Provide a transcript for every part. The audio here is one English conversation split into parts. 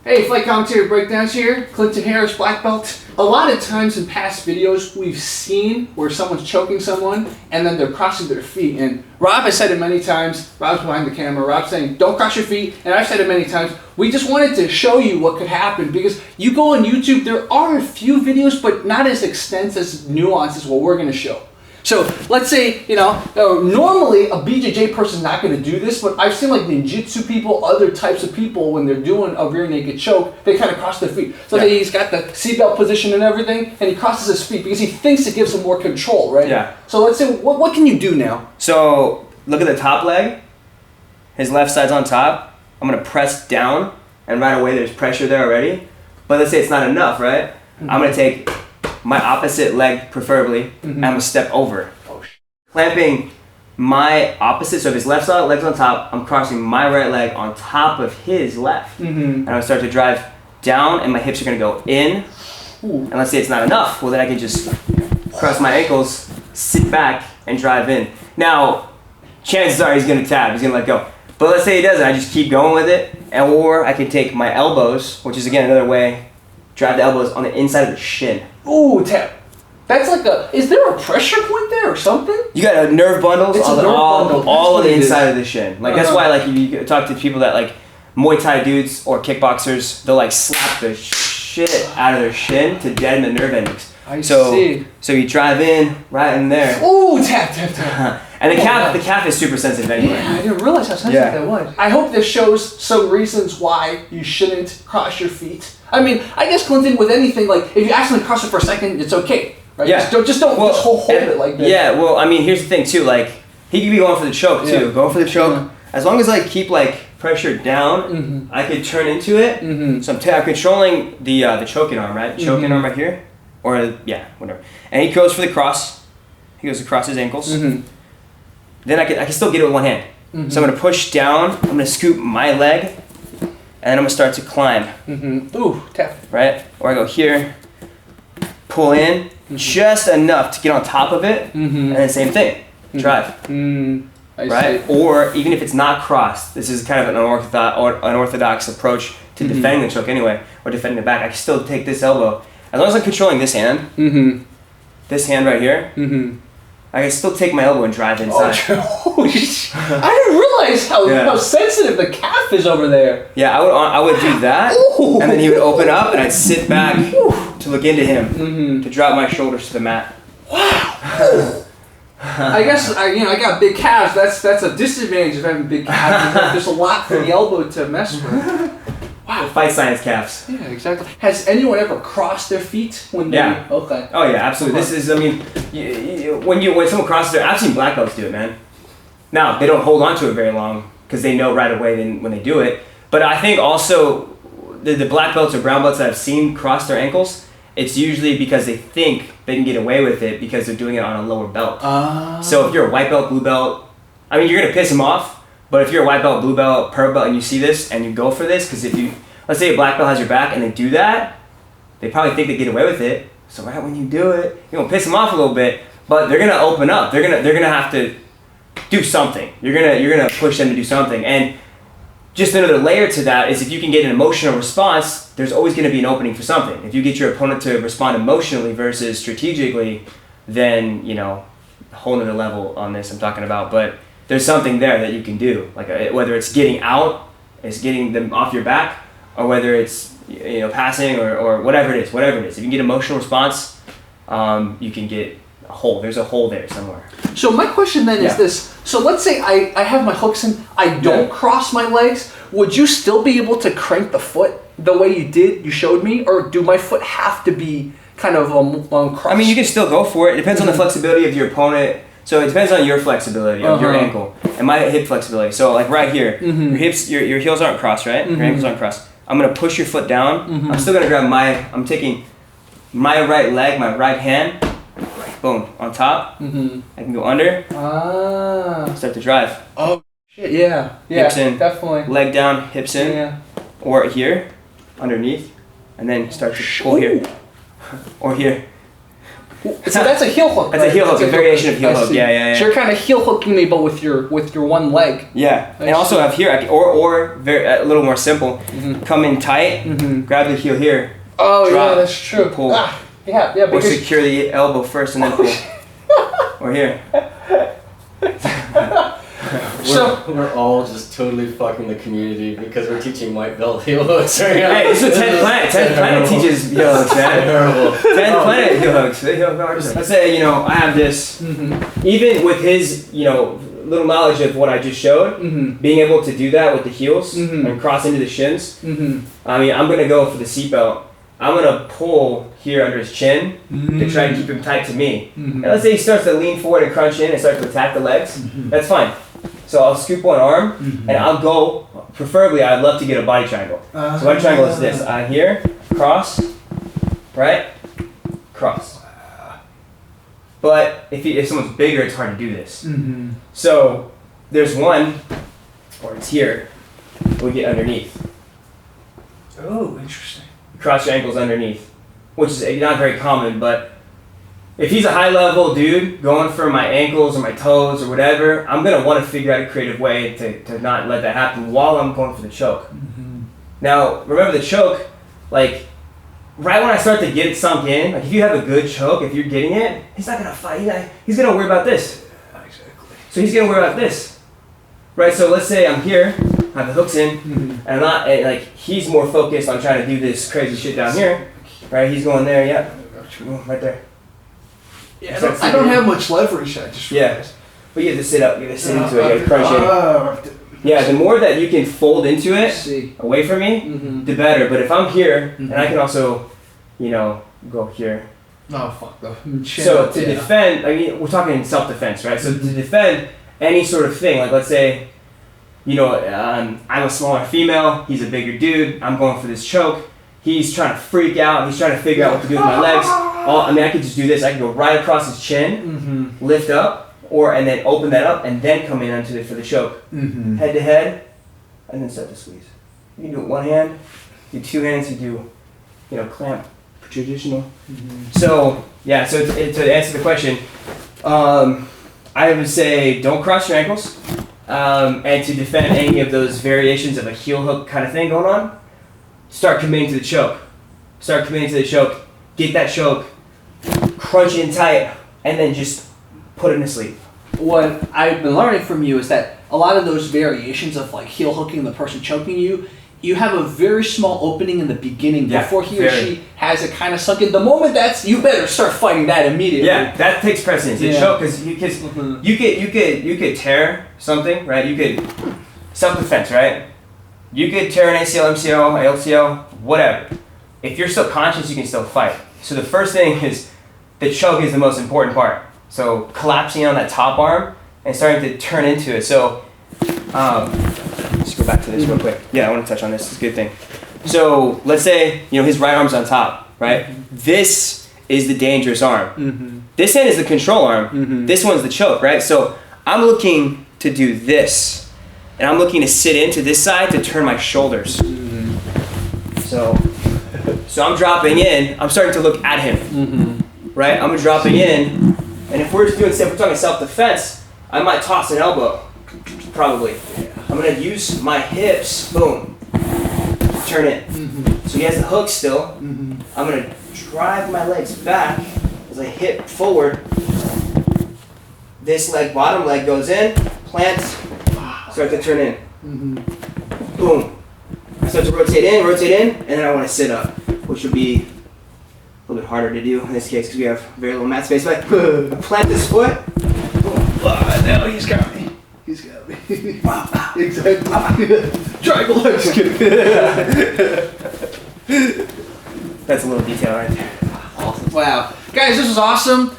Hey, Flight Commentary Breakdowns here. Clinton Harris, black belt. A lot of times in past videos, we've seen where someone's choking someone and then they're crossing their feet. And Rob has said it many times. Rob's behind the camera. Rob's saying, don't cross your feet. And I've said it many times. We just wanted to show you what could happen because you go on YouTube, there are a few videos, but not as extensive, as nuanced as what we're going to show. So let's say, normally a BJJ person's not going to do this, but I've seen like ninjutsu people, other types of people, when they're doing a rear naked choke, they kind of cross their feet. So he's got the seatbelt position and everything, and he crosses his feet because he thinks it gives him more control, right? Yeah. So let's say, what can you do now? So look at the top leg. His left side's on top. I'm going to press down, and right away there's pressure there already. But let's say it's not enough, right? Mm-hmm. I'm going to take my opposite leg, preferably, and I'm gonna step over. Clamping my opposite, so if his left leg's on top, I'm crossing my right leg on top of his left. And I'm gonna start to drive down, and my hips are gonna go in. And let's say it's not enough, well then I can just cross my ankles, sit back, and drive in. Now, chances are he's gonna tab, he's gonna let go. But let's say he doesn't, I just keep going with it, or I can take my elbows, which is again another way, drive the elbows on the inside of the shin. Ooh, tap. That's like is there a pressure point there or something? You got a nerve bundles all on the inside of the shin. Like that's why like you talk to people that like Muay Thai dudes or kickboxers, they'll like slap the shit out of their shin to deaden the nerve endings. I see. So you drive in right in there. Ooh, tap. And the calf is super sensitive anyway. Yeah, I didn't realize how sensitive that was. I hope this shows some reasons why you shouldn't cross your feet. I mean, I guess Clinton, with anything, like if you accidentally cross it for a second, it's okay, right? Yeah. Just don't hold it like that. Yeah. Well, I mean, here's the thing too. Like he could be going for the choke too. Going for the choke. As long as I keep like pressure down, I could turn into it. So I'm controlling the choking arm, right? Choking arm right here, or whatever. And he goes for the cross. He goes across his ankles. Then I can still get it with one hand. So I'm gonna push down. I'm gonna scoop my leg. And then I'm gonna start to climb. Ooh, tap. Right? Or I go here, pull in, just enough to get on top of it, and then same thing, drive. Right? See. Or even if it's not crossed, this is kind of an unorthodox approach to defending the choke anyway, or defending the back. I can still take this elbow. As long as I'm controlling this hand, this hand right here, I can still take my elbow and drive inside. I didn't realize how sensitive the calf is over there. Yeah, I would do that, and then he would open up, and I'd sit back to look into him, to drop my shoulders to the mat. Wow. I guess I got big calves. That's a disadvantage of having big calves. There's a lot for the elbow to mess with. Wow. Fight science calves. Yeah, exactly. Has anyone ever crossed their feet when they... Yeah. Okay. Oh yeah, absolutely. This is, I mean, when someone crosses their... I've seen black belts do it, man. Now, they don't hold on to it very long because they know right away when they do it. But I think also the black belts or brown belts that I've seen cross their ankles, it's usually because they think they can get away with it because they're doing it on a lower belt. So if you're a white belt, blue belt, I mean, you're going to piss them off. But if you're a white belt, blue belt, purple belt, and you see this and you go for this, because if you, let's say a black belt has your back and they do that, they probably think they get away with it. So right when you do it, you're gonna piss them off a little bit, but they're gonna open up. They're gonna have to do something. You're gonna push them to do something. And just another layer to that is if you can get an emotional response, there's always gonna be an opening for something. If you get your opponent to respond emotionally versus strategically, then a whole nother level on this I'm talking about. But there's something there that you can do, like whether it's getting out, it's getting them off your back, or whether it's passing or whatever it is. If you can get emotional response, you can get a hole. There's a hole there somewhere. So my question then is this. So let's say I have my hooks in, I don't cross my legs. Would you still be able to crank the foot the way you showed me? Or do my foot have to be kind of crossed? I mean, you can still go for it. It depends on the flexibility of your opponent. So it depends on your flexibility of your ankle and my hip flexibility. So like right here, your hips, your heels aren't crossed, right? Your ankles aren't crossed. I'm gonna push your foot down. I'm still gonna grab I'm taking my right leg, my right hand, boom, on top. I can go under. Start to drive. Oh shit! Yeah. Hips in. Definitely. Leg down, hips in. Yeah. Or here, underneath, and then start to pull here. Or here. So that's a heel hook. That's right? a heel hook, a variation of heel I hook. see. Yeah. So you're kind of heel hooking me, but with your one leg. Yeah, and also have here, or very a little more simple. Come in tight, grab the heel here. Oh drop, yeah, that's true. Pull. Yeah. Or secure the elbow first and then pull. Or here. We're all just totally fucking the community because we're teaching white belt heel hooks right now. Hey, it's the 10th planet. 10th planet teaches heel hooks, man. Terrible. 10th planet heel hooks. Let's say, I have this, even with his, little knowledge of what I just showed, being able to do that with the heels and cross into the shins. I mean, I'm going to go for the seatbelt. I'm going to pull here under his chin to try and keep him tight to me. And let's say he starts to lean forward and crunch in and start to attack the legs. That's fine. So I'll scoop one arm and I'll go, preferably I'd love to get a body triangle. So body triangle is this, here, cross, right, cross. But if someone's bigger, it's hard to do this. So there's one, or it's here, we get underneath. Oh, interesting. Cross your ankles underneath, which is not very common, but if he's a high level dude going for my ankles or my toes or whatever, I'm going to want to figure out a creative way to not let that happen while I'm going for the choke. Now, remember the choke, like right when I start to get it sunk in, like if you have a good choke, if you're getting it, he's not going to fight. He's going to worry about this. Exactly. So he's going to worry about this. Right, so let's say I'm here, I have the hooks in, and I'm not, he's more focused on trying to do this crazy shit down here. Right, he's going there, right there. Yeah, I don't have much leverage. I just realized. But you have to sit up, you have to sit into it, you have to crunch in. Yeah, the more that you can fold into it, away from me, the better. But if I'm here, and I can also, go here. Oh, fuck the chin. So to defend, we're talking self-defense, right? So to defend any sort of thing, like let's say, I'm a smaller female, he's a bigger dude, I'm going for this choke, he's trying to freak out, he's trying to figure out what to do with my legs. I could just do this, I can go right across his chin, lift up, and then open that up, and then come in onto it for the choke. Head to head, and then start to squeeze. You can do it with one hand, you do two hands, you do, clamp, traditional. So to answer the question, I would say don't cross your ankles, and to defend any of those variations of a heel hook kind of thing going on, start committing to the choke. Get that choke, crunch in tight, and then just put him to sleep. What I've been learning from you is that a lot of those variations of like heel hooking the person choking you, you have a very small opening in the beginning before he or she has it kind of sunk in. The moment you better start fighting that immediately. Yeah, that takes precedence. The choke, because you could tear something, right? You could self-defense, right? You could tear an ACL, MCL, LCL, whatever. If you're still conscious, you can still fight. So the first thing is the choke is the most important part. So collapsing on that top arm and starting to turn into it. So let's go back to this real quick. Yeah, I want to touch on this. It's a good thing. So let's say his right arm's on top, right? This is the dangerous arm. This hand is the control arm. This one's the choke, right? So I'm looking to do this, and I'm looking to sit into this side to turn my shoulders. So I'm dropping in. I'm starting to look at him, right? I'm dropping in, and if we're talking self-defense, I might toss an elbow, probably. I'm gonna use my hips, boom, turn it. So he has the hook still. I'm gonna drive my legs back as I hit forward. This leg, bottom leg goes in, plant, start to turn in. Boom. I start to rotate in, and then I want to sit up, which would be a little bit harder to do in this case because we have very little mat space. But I plant this foot. Boom. Now he's got me. Exactly. Triangle legs. That's a little detail right there. Awesome. Wow. Guys, this was awesome.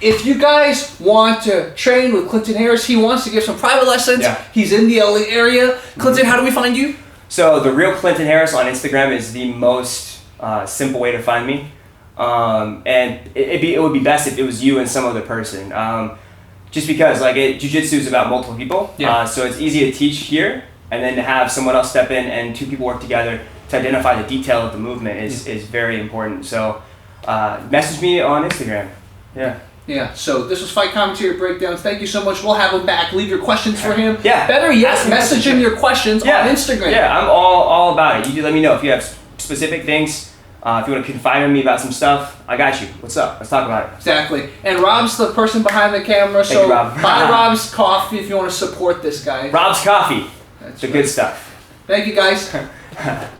If you guys want to train with Clinton Harris, he wants to give some private lessons. He's in the LA area. Clinton, how do we find you? So the real Clinton Harris on Instagram is the most simple way to find me. And it would be best if it was you and some other person. Just because jiu-jitsu is about multiple people. So it's easy to teach here, and then to have someone else step in and two people work together to identify the detail of the movement is very important. So message me on Instagram. Yeah. Yeah, so this was Fight Commentary Breakdowns. Thank you so much. We'll have him back. Leave your questions for him. Yeah. Better yet, Ask him message him your questions on Instagram. Yeah, I'm all about it. You do let me know if you have specific things. If you want to confide in me about some stuff, I got you. What's up? Let's talk about it. Exactly. And Rob's the person behind the camera, so Thank you, Rob. buy Rob's coffee if you want to support this guy. Rob's Coffee. That's The right. good stuff. Thank you, guys.